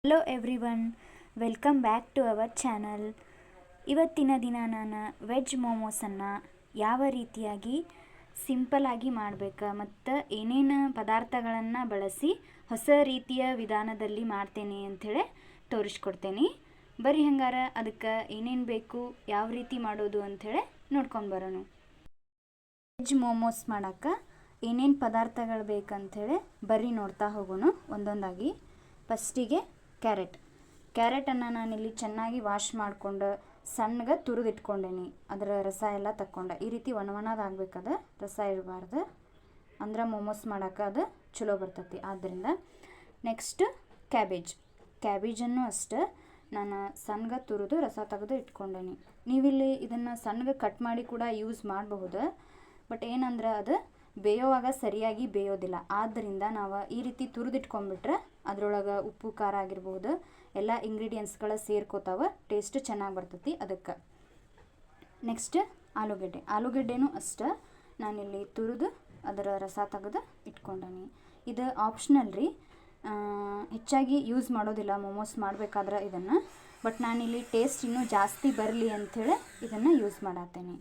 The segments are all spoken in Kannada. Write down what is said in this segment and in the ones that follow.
Hello everyone, welcome back to our channel. ಇವತ್ತಿನ ದಿನ ನಾನು ವೆಜ್ ಮೋಮೋಸನ್ನು ಯಾವ ರೀತಿಯಾಗಿ ಸಿಂಪಲಾಗಿ ಮಾಡಬೇಕು ಮತ್ತು ಏನೇನು ಪದಾರ್ಥಗಳನ್ನು ಬಳಸಿ ಹೊಸ ರೀತಿಯ ವಿಧಾನದಲ್ಲಿ ಮಾಡ್ತೇನೆ ಅಂಥೇಳಿ ತೋರಿಸ್ಕೊಡ್ತೇನೆ. ಬರೀ ಹಂಗಾರ ಅದಕ್ಕೆ ಏನೇನು ಬೇಕು, ಯಾವ ರೀತಿ ಮಾಡೋದು ಅಂಥೇಳಿ ನೋಡ್ಕೊಂಡು ಬರೋಣ. ವೆಜ್ ಮೋಮೋಸ್ ಮಾಡೋಕ್ಕೆ ಏನೇನು ಪದಾರ್ಥಗಳು ಬೇಕಂಥೇಳಿ ಬರ್ರಿ ನೋಡ್ತಾ ಹೋಗೋಣ ಒಂದೊಂದಾಗಿ. ಫಸ್ಟಿಗೆ ಕ್ಯಾರೆಟನ್ನು ನಾನಿಲ್ಲಿ ಚೆನ್ನಾಗಿ ವಾಶ್ ಮಾಡಿಕೊಂಡು ಸಣ್ಣಗೆ ತುರಿದಿಟ್ಕೊಂಡೇನಿ. ಅದರ ರಸ ಎಲ್ಲ ತಕ್ಕೊಂಡೆ. ಈ ರೀತಿ ಒಣದಾಗಬೇಕದ, ರಸ ಇರಬಾರ್ದು, ಅಂದ್ರೆ ಮೋಮೋಸ್ ಮಾಡೋಕೆ ಅದು ಚಲೋ ಬರ್ತೈತಿ. ಆದ್ದರಿಂದ ನೆಕ್ಸ್ಟ್ ಕ್ಯಾಬೇಜನ್ನು ಅಷ್ಟೇ ನಾನು ಸಣ್ಣಗೆ ತುರಿದು ರಸ ತೆಗೆದು ಇಟ್ಕೊಂಡೇನಿ. ನೀವಿಲ್ಲಿ ಇದನ್ನು ಸಣ್ಣಗೆ ಕಟ್ ಮಾಡಿ ಕೂಡ ಯೂಸ್ ಮಾಡಬಹುದು. ಬಟ್ ಏನಂದ್ರೆ ಅದು ಬೇಯೋವಾಗ ಸರಿಯಾಗಿ ಬೇಯೋದಿಲ್ಲ. ಆದ್ದರಿಂದ ನಾವು ಈ ರೀತಿ ತುರಿದಿಟ್ಕೊಂಡ್ಬಿಟ್ರೆ ಅದರೊಳಗೆ ಉಪ್ಪು ಖಾರ ಆಗಿರ್ಬೋದು ಎಲ್ಲ ಇಂಗ್ರೀಡಿಯೆಂಟ್ಸ್ಗಳು ಸೇರ್ಕೋತಾವೆ, ಟೇಸ್ಟ್ ಚೆನ್ನಾಗಿ ಬರ್ತೈತಿ. ಅದಕ್ಕೆ ನೆಕ್ಸ್ಟ್ ಆಲೂಗಡ್ಡೆನೂ ಅಷ್ಟೇ ನಾನಿಲ್ಲಿ ತುರಿದು ಅದರ ರಸ ತೆಗೆದು ಇಟ್ಕೊಂಡೀನಿ. ಇದು ಆಪ್ಷನಲ್ ರೀ, ಹೆಚ್ಚಾಗಿ ಯೂಸ್ ಮಾಡೋದಿಲ್ಲ ಮೋಮೋಸ್ ಮಾಡಬೇಕಾದ್ರೆ ಇದನ್ನು. ಬಟ್ ನಾನಿಲ್ಲಿ ಟೇಸ್ಟ್ ಇನ್ನೂ ಜಾಸ್ತಿ ಬರಲಿ ಅಂಥೇಳಿ ಇದನ್ನು ಯೂಸ್ ಮಾಡತ್ತೇನೆ.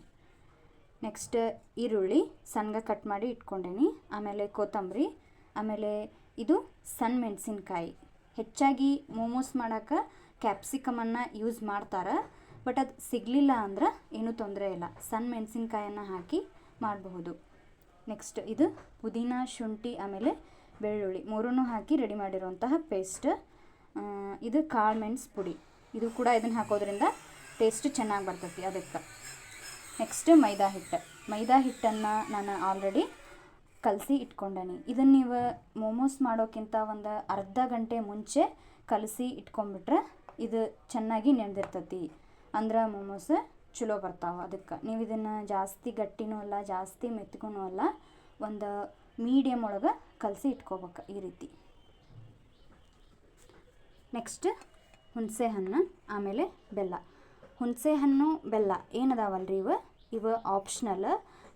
ನೆಕ್ಸ್ಟ್ ಈರುಳ್ಳಿ ಸಣ್ಣಗೆ ಕಟ್ ಮಾಡಿ ಇಟ್ಕೊಂಡೇನಿ. ಆಮೇಲೆ ಕೊತ್ತಂಬರಿ, ಆಮೇಲೆ ಇದು ಸಣ್ಣ ಮೆಣಸಿನ್ಕಾಯಿ. ಹೆಚ್ಚಾಗಿ ಮೋಮೋಸ್ ಮಾಡೋಕೆ ಕ್ಯಾಪ್ಸಿಕಮನ್ನು ಯೂಸ್ ಮಾಡ್ತಾರೆ. ಬಟ್ ಅದು ಸಿಗಲಿಲ್ಲ ಅಂದ್ರೆ ಏನೂ ತೊಂದರೆ ಇಲ್ಲ, ಸಣ್ಣ ಮೆಣಸಿನ್ಕಾಯನ್ನು ಹಾಕಿ ಮಾಡಬಹುದು. ನೆಕ್ಸ್ಟ್ ಇದು ಪುದೀನ, ಶುಂಠಿ, ಆಮೇಲೆ ಬೆಳ್ಳುಳ್ಳಿ ಮೂರನ್ನೂ ಹಾಕಿ ರೆಡಿ ಮಾಡಿರುವಂತಹ ಪೇಸ್ಟ್. ಇದು ಕಾಳು ಮೆಣಸು ಪುಡಿ, ಇದು ಕೂಡ ಇದನ್ನು ಹಾಕೋದ್ರಿಂದ ಟೇಸ್ಟ್ ಚೆನ್ನಾಗಿ ಬರ್ತೈತಿ. ಅದಕ್ಕೆ ನೆಕ್ಸ್ಟ್ ಮೈದಾ ಹಿಟ್ಟನ್ನು ನಾನು ಆಲ್ರೆಡಿ ಕಲಸಿ ಇಟ್ಕೊಂಡೇನಿ. ಇದನ್ನು ನೀವು ಮೋಮೋಸ್ ಮಾಡೋಕ್ಕಿಂತ ಒಂದು ಅರ್ಧ ಗಂಟೆ ಮುಂಚೆ ಕಲಸಿ ಇಟ್ಕೊಂಡ್ಬಿಟ್ರೆ ಇದು ಚೆನ್ನಾಗಿ ನೆನೆದಿರ್ತೈತಿ, ಅಂದ್ರೆ ಮೋಮೋಸ್ ಚಲೋ ಬರ್ತಾವೆ. ಅದಕ್ಕೆ ನೀವು ಇದನ್ನು ಜಾಸ್ತಿ ಗಟ್ಟಿನೂ ಅಲ್ಲ, ಜಾಸ್ತಿ ಮೆತ್ತಗೂ ಅಲ್ಲ, ಒಂದು ಮೀಡಿಯಮ್ ಒಳಗೆ ಕಲಸಿ ಇಟ್ಕೋಬೇಕು ಈ ರೀತಿ. ನೆಕ್ಸ್ಟ್ ಹುಣಸೆ ಹಣ್ಣು, ಆಮೇಲೆ ಬೆಲ್ಲ. ಹುಣಸೆ ಹಣ್ಣು ಬೆಲ್ಲ ಏನದಾವಲ್ರಿ ಇವು ಆಪ್ಷನಲ್.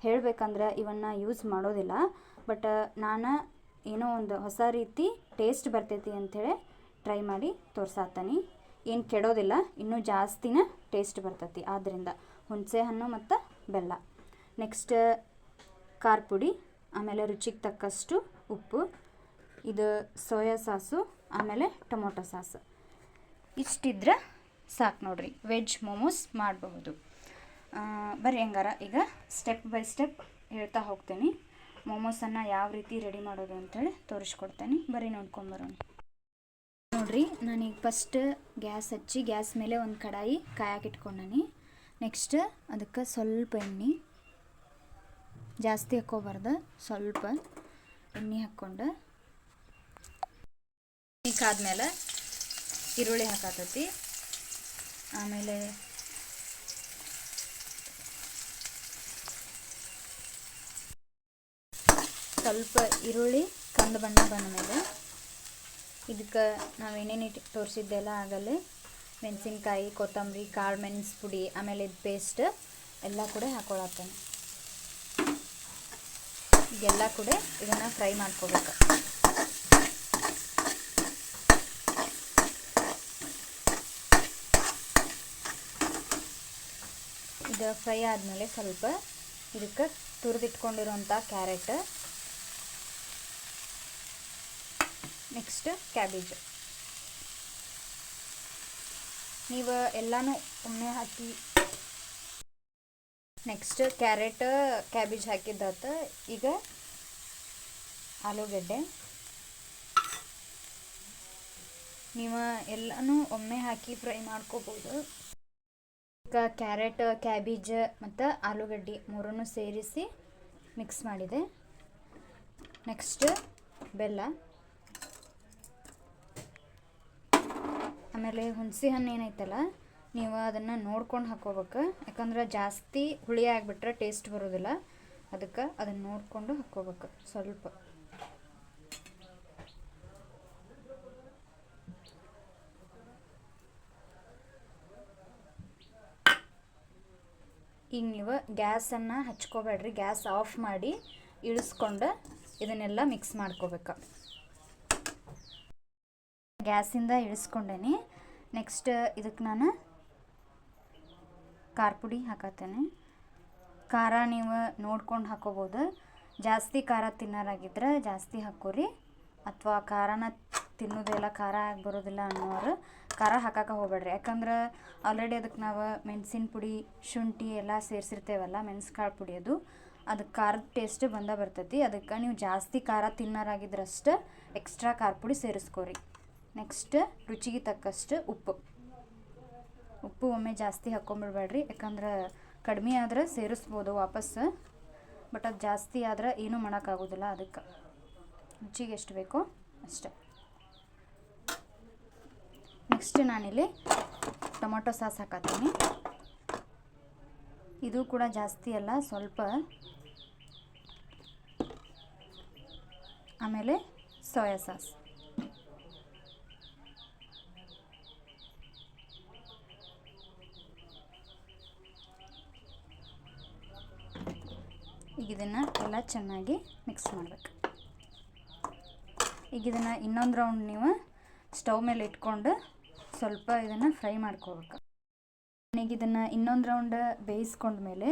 ಹೇಳಬೇಕಂದ್ರೆ ಇವನ್ನು ಯೂಸ್ ಮಾಡೋದಿಲ್ಲ. ಬಟ್ ನಾನು ಏನೋ ಒಂದು ಹೊಸ ರೀತಿ ಟೇಸ್ಟ್ ಬರ್ತೈತಿ ಅಂಥೇಳಿ ಟ್ರೈ ಮಾಡಿ ತೋರ್ಸಾತೀನಿ. ಏನು ಕೆಡೋದಿಲ್ಲ, ಇನ್ನೂ ಜಾಸ್ತಿನ ಟೇಸ್ಟ್ ಬರ್ತೈತಿ. ಆದ್ದರಿಂದ ಹುಣಸೆ ಹಣ್ಣು ಮತ್ತು ಬೆಲ್ಲ. ನೆಕ್ಸ್ಟ್ ಖಾರ ಪುಡಿ, ಆಮೇಲೆ ರುಚಿಗೆ ತಕ್ಕಷ್ಟು ಉಪ್ಪು, ಇದು ಸೋಯಾ ಸಾಸು, ಆಮೇಲೆ ಟೊಮೊಟೊ ಸಾಸು. ಇಷ್ಟಿದ್ರೆ ಸಾಕು ನೋಡ್ರಿ, ವೆಜ್ ಮೋಮೋಸ್ ಮಾಡಬಹುದು. ಬರೀ ಹಂಗಾರ ಈಗ ಸ್ಟೆಪ್ ಬೈ ಸ್ಟೆಪ್ ಹೇಳ್ತಾ ಹೋಗ್ತೀನಿ. ಮೋಮೋಸನ್ನು ಯಾವ ರೀತಿ ರೆಡಿ ಮಾಡೋದು ಅಂಥೇಳಿ ತೋರಿಸ್ಕೊಡ್ತೇನೆ. ಬರೀ ನೋಡ್ಕೊಂಬರೋಣ. ನೋಡಿರಿ, ನಾನೀಗ ಫಸ್ಟ್ ಗ್ಯಾಸ್ ಹಚ್ಚಿ ಗ್ಯಾಸ್ ಮೇಲೆ ಒಂದು ಕಡಾಯಿ ಕಾಯಕ್ಕಿಟ್ಕೊಂಡೀನಿ. ನೆಕ್ಸ್ಟ್ ಅದಕ್ಕೆ ಸ್ವಲ್ಪ ಎಣ್ಣೆ, ಜಾಸ್ತಿ ಹಾಕ್ಕೋಬಾರ್ದು, ಸ್ವಲ್ಪ ಎಣ್ಣೆ ಹಾಕ್ಕೊಂಡು ಆದಮೇಲೆ ಈರುಳ್ಳಿ ಹಾಕತ್ತೈತಿ. ಆಮೇಲೆ ಸ್ವಲ್ಪ ಈರುಳ್ಳಿ ಕಂದು ಬಣ್ಣ ಬಂದ ಮೇಲೆ ಇದಕ್ಕೆ ನಾವೇನೇನು ತೋರಿಸಿದ್ದೆಲ್ಲ ಆಗಲ್ಲೇ ಮೆಣಸಿನ್ಕಾಯಿ, ಕೊತ್ತಂಬರಿ, ಕಾಳು ಮೆಣಸು ಪುಡಿ, ಆಮೇಲೆ ಇದು ಪೇಸ್ಟ್ ಎಲ್ಲ ಕೂಡ ಹಾಕ್ಕೊಳತ್ತೇನೆ. ಈಗೆಲ್ಲ ಕೂಡ ಇದನ್ನು ಫ್ರೈ ಮಾಡ್ಕೋಬೇಕು. ಇದು ಫ್ರೈ ಆದಮೇಲೆ ಸ್ವಲ್ಪ ಇದಕ್ಕೆ ತುರಿದಿಟ್ಕೊಂಡಿರೋಂಥ ಕ್ಯಾರೆಟ್, ನೆಕ್ಸ್ಟ್ ಕ್ಯಾಬೇಜ್. ನೀವು ಎಲ್ಲನೂ ಒಮ್ಮೆ ಹಾಕಿ ನೆಕ್ಸ್ಟ್ ಕ್ಯಾರೆಟ್ ಕ್ಯಾಬೇಜ್ ಹಾಕಿದ್ದಾತ. ಈಗ ಆಲೂಗಡ್ಡೆ ನೀವು ಎಲ್ಲನೂ ಒಮ್ಮೆ ಹಾಕಿ ಫ್ರೈ ಮಾಡ್ಕೋಬೋದು. ಈಗ ಕ್ಯಾರೆಟ್, ಕ್ಯಾಬೇಜ್ ಮತ್ತು ಆಲೂಗಡ್ಡೆ ಮೂರನ್ನು ಸೇರಿಸಿ ಮಿಕ್ಸ್ ಮಾಡಿದೆ. ನೆಕ್ಸ್ಟ್ ಬೆಲ್ಲ, ಆಮೇಲೆ ಹುಣಸೆ ಹಣ್ಣು ಏನೈತಲ್ಲ, ನೀವು ಅದನ್ನು ನೋಡ್ಕೊಂಡು ಹಾಕ್ಕೋಬೇಕು. ಯಾಕಂದ್ರೆ ಜಾಸ್ತಿ ಹುಳಿ ಆಗಿಬಿಟ್ರೆ ಟೇಸ್ಟ್ ಬರೋದಿಲ್ಲ. ಅದಕ್ಕೆ ಅದನ್ನು ನೋಡಿಕೊಂಡು ಹಾಕ್ಕೋಬೇಕು. ಸ್ವಲ್ಪ ಈಗ ನೀವು ಗ್ಯಾಸನ್ನು ಹಚ್ಕೋಬೇಡ್ರಿ, ಗ್ಯಾಸ್ ಆಫ್ ಮಾಡಿ ಇಳಿಸ್ಕೊಂಡು ಇದನ್ನೆಲ್ಲ ಮಿಕ್ಸ್ ಮಾಡ್ಕೋಬೇಕು. ಗ್ಯಾಸಿಂದ ಇಳಿಸ್ಕೊಂಡೇನಿ. ನೆಕ್ಸ್ಟ್ ಇದಕ್ಕೆ ನಾನು ಖಾರ ಪುಡಿ ಹಾಕತ್ತೇನೆ. ಖಾರ ನೀವು ನೋಡ್ಕೊಂಡು ಹಾಕೋಬೋದು. ಜಾಸ್ತಿ ಖಾರ ತಿನ್ನೋರಾಗಿದ್ರೆ ಜಾಸ್ತಿ ಹಾಕೋರಿ, ಅಥವಾ ಖಾರನ ತಿನ್ನೋದೆಲ್ಲ ಖಾರ ಆಗಿ ಬರೋದಿಲ್ಲ ಅನ್ನೋರು ಖಾರ ಹಾಕಕ್ಕೆ ಹೋಗ್ಬೇಡ್ರಿ. ಯಾಕಂದ್ರೆ ಆಲ್ರೆಡಿ ಅದಕ್ಕೆ ನಾವು ಮೆಣಸಿನ ಪುಡಿ, ಶುಂಠಿ ಎಲ್ಲ ಸೇರಿಸಿರ್ತೇವಲ್ಲ, ಮೆಣಸ್ಕಾಳು ಪುಡಿ ಅದಕ್ಕೆ ಖಾರದ ಟೇಸ್ಟ್ ಬರ್ತೈತಿ. ಅದಕ್ಕೆ ನೀವು ಜಾಸ್ತಿ ಖಾರ ತಿನ್ನೋರಾಗಿದ್ರಷ್ಟು ಎಕ್ಸ್ಟ್ರಾ ಖಾರ ಪುಡಿ ಸೇರಿಸ್ಕೋರಿ. ನೆಕ್ಸ್ಟ್ ರುಚಿಗೆ ತಕ್ಕಷ್ಟು ಉಪ್ಪು ಒಮ್ಮೆ ಜಾಸ್ತಿ ಹಾಕ್ಕೊಂಬಿಡ್ಬೇಡ್ರಿ, ಯಾಕಂದ್ರೆ ಕಡಿಮೆ ಆದ್ರೆ ಸೇರಿಸ್ಬೋದು ವಾಪಸ್ಸು, ಬಟ್ ಅದು ಜಾಸ್ತಿ ಆದ್ರೆ ಏನೂ ಮಾಡೋಕ್ಕಾಗೋದಿಲ್ಲ. ಅದಕ್ಕೆ ರುಚಿಗೆ ಎಷ್ಟು ಬೇಕೋ ಅಷ್ಟೆ. ನೆಕ್ಸ್ಟ್ ನಾನಿಲ್ಲಿ ಟೊಮೊಟೊ ಸಾಸ್ ಹಾಕತ್ತೀನಿ. ಇದು ಕೂಡ ಜಾಸ್ತಿ ಅಲ್ಲ, ಸ್ವಲ್ಪ. ಆಮೇಲೆ ಸೋಯಾ ಸಾಸ್. ಈಗ ಇದನ್ನು ಎಲ್ಲ ಚೆನ್ನಾಗಿ ಮಿಕ್ಸ್ ಮಾಡಬೇಕು. ಈಗ ಇದನ್ನು ಇನ್ನೊಂದು ರೌಂಡ್ ನೀವು ಸ್ಟವ್ ಮೇಲೆ ಇಟ್ಕೊಂಡು ಸ್ವಲ್ಪ ಇದನ್ನು ಫ್ರೈ ಮಾಡ್ಕೋಬೇಕು. ಈಗ ಇದನ್ನು ಇನ್ನೊಂದು ರೌಂಡ್ ಬೇಯಿಸ್ಕೊಂಡ್ಮೇಲೆ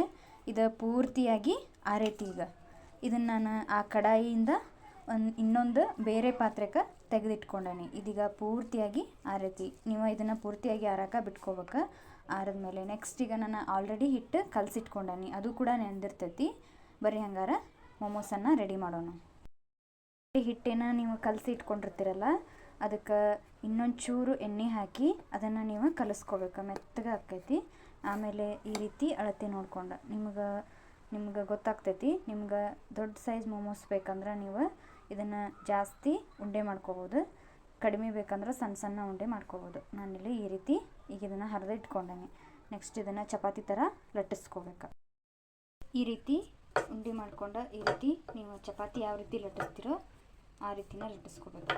ಇದು ಪೂರ್ತಿಯಾಗಿ ಆರೈತಿ. ಈಗ ಇದನ್ನು ನಾನು ಆ ಕಡಾಯಿಯಿಂದ ಇನ್ನೊಂದು ಬೇರೆ ಪಾತ್ರೆಗೆ ತೆಗೆದಿಟ್ಕೊಂಡೇನಿ. ಇದೀಗ ಪೂರ್ತಿಯಾಗಿ ಆರೈತಿ. ನೀವು ಇದನ್ನು ಪೂರ್ತಿಯಾಗಿ ಆರಕ್ಕೆ ಬಿಟ್ಕೋಬೇಕು. ಆರಿದ್ಮೇಲೆ ನೆಕ್ಸ್ಟ್ ಈಗ ನಾನು ಆಲ್ರೆಡಿ ಹಿಟ್ಟು ಕಲಸಿಟ್ಕೊಂಡೇನಿ, ಅದು ಕೂಡ ನೆಂದಿರ್ತೈತಿ. ಬರೀ ಹಂಗಾರ ಮೊಮೋಸನ್ನು ರೆಡಿ ಮಾಡೋಣ. ಹಿಟ್ಟೇನ ನೀವು ಕಲಸಿ ಇಟ್ಕೊಂಡಿರ್ತೀರಲ್ಲ, ಅದಕ್ಕೆ ಇನ್ನೊಂದು ಚೂರು ಎಣ್ಣೆ ಹಾಕಿ ಅದನ್ನು ನೀವು ಕಲಿಸ್ಕೋಬೇಕು, ಮೆತ್ತಗೆ ಆಕೈತಿ. ಆಮೇಲೆ ಈ ರೀತಿ ಅಳತೆ ನೋಡ್ಕೊಂಡು ನಿಮ್ಗೆ ಗೊತ್ತಾಗ್ತೈತಿ. ನಿಮ್ಗೆ ದೊಡ್ಡ ಸೈಜ್ ಮೊಮೋಸ್ ಬೇಕಂದ್ರೆ ನೀವು ಇದನ್ನು ಜಾಸ್ತಿ ಉಂಡೆ ಮಾಡ್ಕೋಬೋದು, ಕಡಿಮೆ ಬೇಕಂದ್ರೆ ಸಣ್ಣ ಸಣ್ಣ ಉಂಡೆ ಮಾಡ್ಕೋಬೋದು. ನಾನಿಲ್ಲಿ ಈ ರೀತಿ ಈಗ ಇದನ್ನು ಹರಿದು ಇಟ್ಕೊಂಡೇನಿ. ನೆಕ್ಸ್ಟ್ ಇದನ್ನು ಚಪಾತಿ ಥರ ಲಟ್ಟಿಸ್ಕೋಬೇಕು. ಈ ರೀತಿ ಉಂಡೆ ಮಾಡ್ಕೊಂಡು ಈ ರೀತಿ ನೀವು ಚಪಾತಿ ಯಾವ ರೀತಿ ಲಟ್ಟಿಸ್ತೀರೋ ಆ ರೀತಿನ ಲಟ್ಟಿಸ್ಕೋಬೇಕು.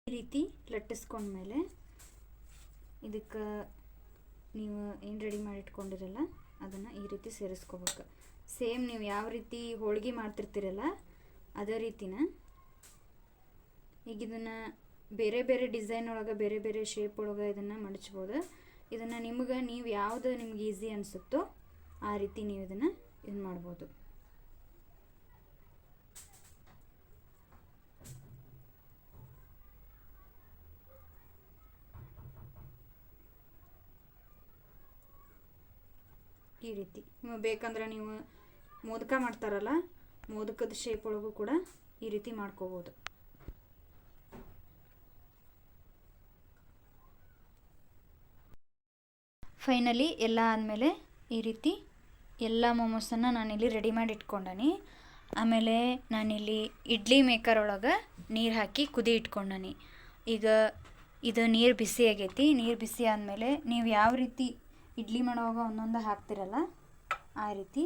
ಈ ರೀತಿ ಲಟ್ಟಿಸ್ಕೊಂಡ್ಮೇಲೆ ಇದಕ್ಕೆ ನೀವು ಏನು ರೆಡಿ ಮಾಡಿ ಇಟ್ಕೊಂಡಿರಲ್ಲ ಅದನ್ನು ಈ ರೀತಿ ಸೇರಿಸ್ಕೋಬೇಕು. ಸೇಮ್ ನೀವು ಯಾವ ರೀತಿ ಹೋಳಿಗೆ ಮಾಡ್ತಿರ್ತೀರಲ್ಲ ಅದೇ ರೀತಿನ. ಈಗ ಇದನ್ನು ಬೇರೆ ಬೇರೆ ಡಿಸೈನ್ ಒಳಗೆ, ಬೇರೆ ಬೇರೆ ಶೇಪ್ ಒಳಗೆ ಇದನ್ನು ಮಡಚ್ಬೋದು. ಇದನ್ನು ನೀವು ಯಾವುದು ನಿಮ್ಗೆ ಈಸಿ ಅನಿಸುತ್ತೋ ಆ ರೀತಿ ನೀವು ಇದನ್ನು ಮಾಡ್ಬೋದು. ಈ ರೀತಿ ನೀವು ಬೇಕಂದ್ರೆ ನೀವು ಮೋದಕ ಮಾಡ್ತಾರಲ್ಲ, ಮೋದಕದ ಶೇಪ್ ಒಳಗೂ ಕೂಡ ಈ ರೀತಿ ಮಾಡ್ಕೋಬೋದು. ಫೈನಲಿ ಎಲ್ಲ ಆದಮೇಲೆ ಈ ರೀತಿ ಎಲ್ಲ ಮೊಮೋಸನ್ನು ನಾನಿಲ್ಲಿ ರೆಡಿ ಮಾಡಿ ಇಟ್ಕೊಂಡನಿ. ಆಮೇಲೆ ನಾನಿಲ್ಲಿ ಇಡ್ಲಿ ಮೇಕರ್ ಒಳಗೆ ನೀರು ಹಾಕಿ ಕುದಿ ಇಟ್ಕೊಂಡನಿ. ಈಗ ಇದು ನೀರು ಬಿಸಿ ಆಗೈತಿ. ನೀರು ಬಿಸಿ ಆದಮೇಲೆ ನೀವು ಯಾವ ರೀತಿ ಇಡ್ಲಿ ಮಾಡುವಾಗ ಒಂದೊಂದು ಹಾಕ್ತಿರಲ್ಲ ಆ ರೀತಿ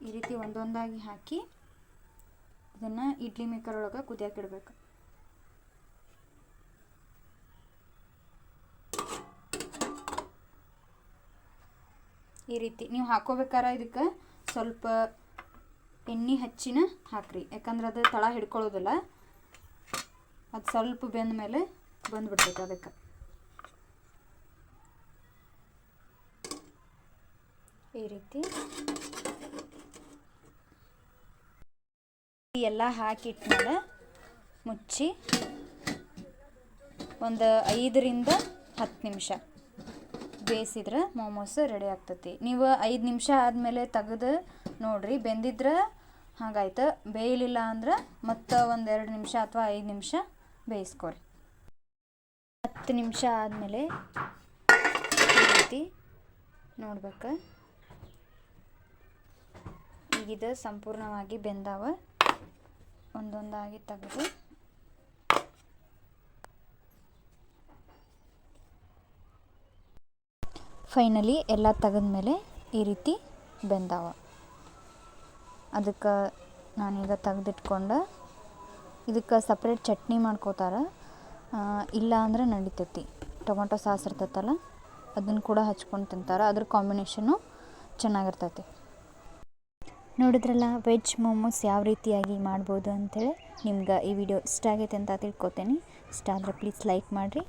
ಈ ರೀತಿ ಒಂದೊಂದಾಗಿ ಹಾಕಿ ಇದನ್ನು ಇಡ್ಲಿ ಮೇಕರ್ ಒಳಗೆ ಕುದಿಯಾಕಿಡ್ಬೇಕು. ಈ ರೀತಿ ನೀವು ಹಾಕೋಬೇಕಾರೆ ಇದಕ್ಕೆ ಸ್ವಲ್ಪ ಎಣ್ಣೆ ಹಚ್ಚಿನ ಹಾಕ್ರಿ, ಯಾಕಂದ್ರೆ ಅದು ತಳ ಹಿಡ್ಕೊಳ್ಳೋದಿಲ್ಲ. ಅದು ಸ್ವಲ್ಪ ಬೆಂದ ಮೇಲೆ ಬಂದುಬಿಡ್ತೈತೆ. ಅದಕ್ಕೆ ಈ ರೀತಿ ಎಲ್ಲ ಹಾಕಿಟ್ಮೇಲೆ ಮುಚ್ಚಿ ಒಂದು 5 ರಿಂದ 10 ನಿಮಿಷ ಬೇಯಿಸಿದ್ರೆ ಮೋಮೋಸ್ ರೆಡಿ ಆಗ್ತೈತಿ. ನೀವು 5 ನಿಮಿಷ ಆದಮೇಲೆ ತೆಗೆದು ನೋಡಿರಿ, ಬೆಂದಿದ್ರೆ ಹಾಗಾಯ್ತು. ಬೇಯಲಿಲ್ಲ ಅಂದ್ರೆ ಮತ್ತು ಒಂದು 2 ನಿಮಿಷ ಅಥವಾ 5 ನಿಮಿಷ ಬೇಯಿಸ್ಕೊರಿ. 10 ನಿಮಿಷ ಆದಮೇಲೆ ಈ ರೀತಿ ನೋಡ್ಬೇಕು. ಈಗಿದು ಸಂಪೂರ್ಣವಾಗಿ ಬೆಂದಾವ. ಒಂದೊಂದಾಗಿ ತೆಗೆದು ಫೈನಲಿ ಎಲ್ಲ ತೆಗೆದ್ಮೇಲೆ ಈ ರೀತಿ ಬೆಂದಾವ. ಅದಕ್ಕೆ ನಾನೀಗ ತೆಗೆದಿಟ್ಕೊಂಡು ಇದಕ್ಕೆ ಸಪ್ರೇಟ್ ಚಟ್ನಿ ಮಾಡ್ಕೋತಾರೆ, ಇಲ್ಲ ಅಂದ್ರೆ ನಡಿತೈತಿ. ಟೊಮೊಟೊ ಸಾಸ್ ಇರ್ತೈತಲ್ಲ ಅದನ್ನು ಕೂಡ ಹಚ್ಕೊಂಡು ತಿಂತಾರೆ. ಅದ್ರ ಕಾಂಬಿನೇಷನ್ನು ಚೆನ್ನಾಗಿರ್ತೈತಿ. ನೋಡಿದ್ರಲ್ಲ ವೆಜ್ ಮೋಮೋಸ್ ಯಾವ ರೀತಿಯಾಗಿ ಮಾಡ್ಬೋದು ಅಂಥೇಳಿ. ನಿಮ್ಗೆ ಈ ವಿಡಿಯೋ ಇಷ್ಟ ಆಗೈತೆ ಅಂತ ತಿಳ್ಕೊತೀನಿ. ಇಷ್ಟ ಆದರೆ ಪ್ಲೀಸ್ ಲೈಕ್ ಮಾಡಿರಿ.